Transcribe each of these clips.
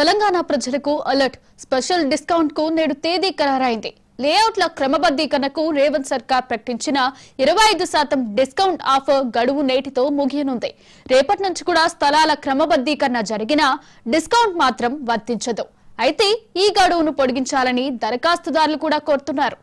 తెలంగాణ ప్రజలకు alert. Special discount కు నేడు తేదీ ఖరారైంది. లేఅవుట్ల క్రమబద్దీకరణకు రేవంత్ సర్కార్ ప్రకటించిన 25% డిస్కౌంట్ ఆఫర్ గడువు నేటితో ముగియనుంది. రేపటి నుంచి కూడా స్థలాల క్రమబద్దీకరణ జరిగినా డిస్కౌంట్ మాత్రం వర్తించదు. అయితే ఈ గడువును పొడిగించాలని దరఖాస్తుదారులు కూడా కోరుతున్నారు.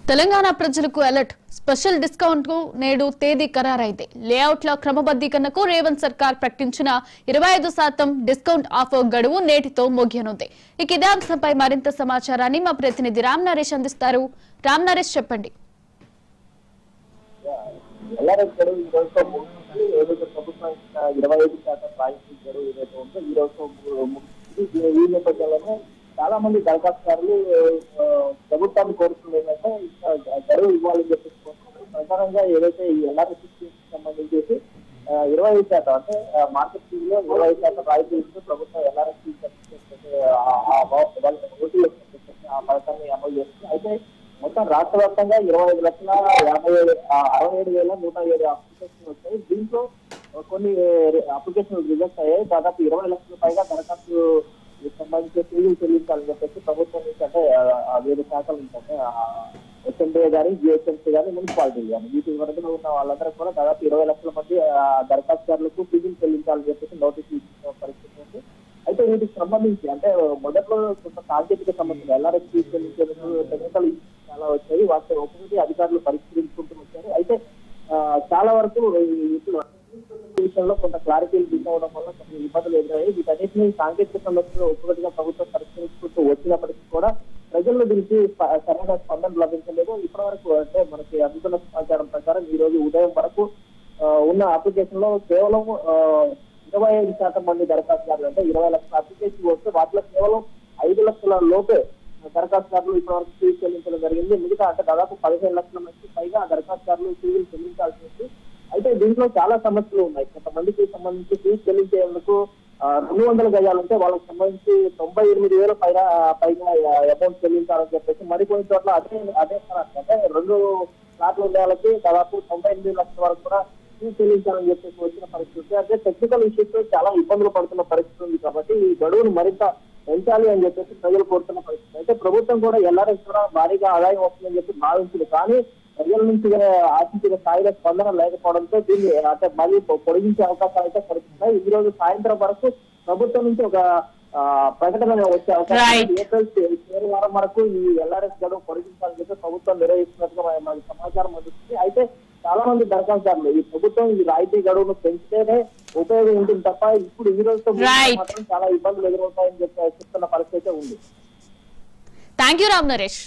తెలంగాణ ప్రజలకు అలర్ట్. స్పెషల్ డిస్కౌంట్ కు నేడు తేదీ ఖరారైంది. లేఅవుట్ల క్రమబద్దీకరణకు రేవంత్ సర్కార్ ప్రకటించిన 25% డిస్కౌంట్ ఆఫర్ గడువు నేటితో ముగియనుంది. ఇక ఇదే అంశంపై మరింత సమాచారాన్ని మా ప్రతినిధి రామ్ నరేష్ అందిస్తారు. రామ్ నరేష్, చెప్పండి. చాలా మంది దరఖాస్తుదారులు ప్రభుత్వాన్ని కోరుతుంది ఏంటంటే గడువు ఇవ్వాలని చెప్పేసి ప్రధానంగా ఏదైతే ఈ ఎల్ఆర్ఎస్కి సంబంధించి 25% అంటే మార్కెట్ ఫీజ్ లో 25% రాయితీ ఇస్తూ ప్రభుత్వం ఎల్ఆర్ఎస్కి ఆ పథకాన్ని అమలు చేస్తుంది. అయితే మొత్తం రాష్ట్ర వ్యాప్తంగా 25,67,107 అప్లికేషన్లు వచ్చాయి. దీంట్లో కొన్ని అప్లికేషన్లు రిజెక్ట్ అయ్యాయి. దాదాపు 20 లక్షల పైగా దరఖాస్తు సంబంధించి ఫీజులు చెల్లించాలని చెప్పేసి ప్రభుత్వం నుంచి అంటే వేరే శాఖల నుంచి అంటే ఎస్ఎండే కానీ జిహెచ్ఎంసీ కానీ మున్సిపాలిటీ కానీ వీటి వరకు ఉన్న వాళ్ళందరూ కూడా దాదాపు 20 లక్షల మంది దరఖాస్తుదారులకు ఫీజులు చెల్లించాలని చెప్పేసి నోటీసులు ఇచ్చిన పరిస్థితి ఉంది. అయితే వీటికి సంబంధించి అంటే మొదట్లో కొంత సాంకేతిక సమస్యలు ఎల్ఆర్ఎస్ ఫీజు చెల్లించేందుకు టెక్నికల్ చాలా వచ్చాయి. వాటి ఒక్కొక్కటి అధికారులు పరిష్కరించుకుంటూ వచ్చారు. అయితే చాలా వరకు ఇప్పుడు విషయంలో కొంత క్లారిటీలు తీసుకోవడం వల్ల కొన్ని ఇబ్బందులు ఎదురయ్యాయి. వీటన్నిటిని సాంకేతిక సమస్యలు ఒక్కొక్కటిగా ప్రభుత్వం పరిష్కరించుకుంటూ వచ్చినప్పటికీ కూడా ప్రజల్లో దీనికి సరైన స్పందన లభించలేదు. ఇప్పటి వరకు అంటే మనకి అందుతున్న సమాచారం ప్రకారం ఈ రోజు ఉదయం వరకు ఉన్న అప్లికేషన్ లో కేవలం 25% మంది దరఖాస్తుదారులు అంటే 20 లక్షల అప్లికేషన్ వస్తే వాటిలో కేవలం 5 లక్షల లోపే దరఖాస్తుదారులు ఇప్పటి వరకు ఫీజు చెల్లించడం జరిగింది. మిగతా అంటే దాదాపు 15 లక్షల మందికి పైగా దరఖాస్తుదారులు ఫీజులు చెల్లించాల్సి ఉంది. అయితే దీంట్లో చాలా సమస్యలు ఉన్నాయి. కొంతమందికి సంబంధించి ఫీజు చెల్లించేందుకు 200 గజాలు ఉంటే వాళ్ళకి సంబంధించి 98,000 పైగా అమౌంట్ చెల్లించాలని చెప్పేసి మరికొన్ని చోట్ల అదే అంటే 2 ఫ్లాట్లు ఉండే వాళ్ళకి దాదాపు 98 లక్షల వరకు కూడా ఫీజు చెల్లించాలని చెప్పేసి వచ్చిన పరిస్థితి. అంటే టెక్నికల్ ఇష్యూస్ చాలా ఇబ్బందులు పడుతున్న పరిస్థితి ఉంది. కాబట్టి ఈ గడువును మరింత పెంచాలి అని చెప్పేసి ప్రజలు కోరుతున్న పరిస్థితి. అయితే ప్రభుత్వం కూడా ఎల్ఆర్ఎస్ కూడా భారీగా ఆదాయం వస్తుందని చెప్పి భావించింది. కానీ ప్రజల నుంచి ఆశించిన స్థాయిలో స్పందన లేకపోవడంతో దీన్ని అంటే మళ్ళీ పొడిగించే అవకాశాలు అయితే కలుగుతున్నాయి. ఈ రోజు సాయంత్రం వరకు ప్రభుత్వం నుంచి ఒక ప్రకటన వచ్చే అవకాశం ఏప్రిల్ చివరి వారం వరకు ఈ ఎల్ఆర్ఎస్ గడువు పొడిగించాలని చెప్పి ప్రభుత్వం నిర్వహిస్తున్నట్టుగా మనకి సమాచారం అందుతుంది. అయితే చాలా మంది దరఖాస్తుదారులు ఈ ప్రభుత్వం ఈ రాయితీ గడువును పెంచితేనే ఉపయోగం ఉంటుంది తప్ప ఇప్పుడు ఈ రోజుతో మాత్రం చాలా ఇబ్బందులు ఎదురవుతాయని చెప్పి చెప్తున్న పరిస్థితి ఉంది. Thank you Ram Naresh.